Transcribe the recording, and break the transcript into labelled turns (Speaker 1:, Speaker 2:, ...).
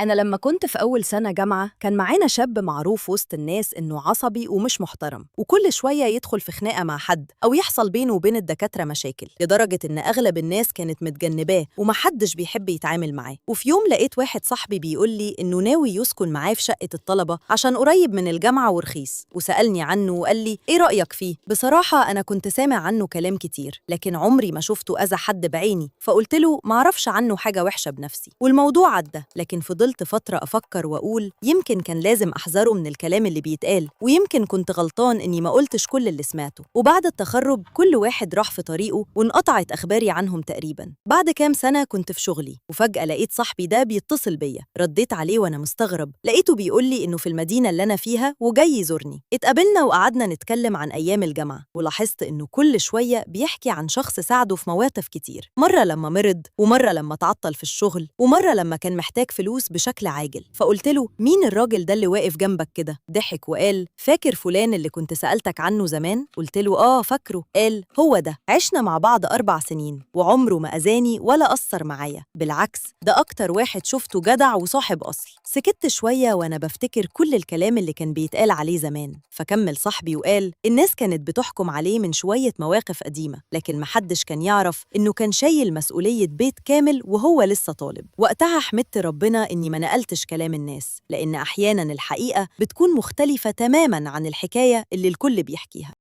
Speaker 1: أنا لما كنت في أول سنة جامعة كان معانا شاب معروف وسط الناس إنه عصبي ومش محترم، وكل شوية يدخل في خناقة مع حد أو يحصل بينه وبين الدكاترة مشاكل، لدرجة إن أغلب الناس كانت متجنباه ومحدش بيحب يتعامل معاه. وفي يوم لقيت واحد صاحبي بيقول لي إنه ناوي يسكن معاه في شقة الطلبة عشان قريب من الجامعة ورخيص، وسألني عنه وقال لي إيه رأيك فيه؟ بصراحة أنا كنت سامع عنه كلام كتير، لكن عمري ما شفته أذى حد بعيني، فقلت له معرفش عنه حاجة وحشة بنفسي، والموضوع عدى. لكن فضلت فترة أفكر وأقول يمكن كان لازم أحذره من الكلام اللي بيتقال، ويمكن كنت غلطان إني ما قلتش كل اللي سمعته. وبعد التخرج كل واحد راح في طريقه وانقطعت أخباري عنهم تقريبا. بعد كام سنة كنت في شغلي وفجأة لقيت صاحبي ده بيتصل بيا، رديت عليه وأنا مستغرب، لقيته بيقول لي إنه في المدينة اللي أنا فيها وجاي يزورني. اتقابلنا وقعدنا نتكلم عن أيام الجامعة، ولاحظت إنه كل شوية بيحكي عن شخص ساعده في مواقف كتير، مرة لما مرض، ومرة لما تعطل في الشغل، ومرة لما كان محتاج فلوس بشكل عاجل. فقلت له مين الراجل ده اللي واقف جنبك كده؟ ضحك وقال فاكر فلان اللي كنت سألتك عنه زمان؟ قلت له فاكره. قال هو ده، عشنا مع بعض 4 سنين وعمره ما أذاني ولا أثر معايا، بالعكس ده أكتر واحد شفته جدع وصاحب أصل. سكت شوية وأنا بفتكر كل الكلام اللي كان بيتقال عليه زمان، فكمل صاحبي وقال الناس كانت بتحكم عليه من شوية مواقف قديمة، لكن محدش كان يعرف إنه كان شايل مسؤولية بيت كامل وهو لسه طالب. وقتها حمدت ربنا إني ما نقلتش كلام الناس، لأن أحياناً الحقيقة بتكون مختلفة تماماً عن الحكاية اللي الكل بيحكيها.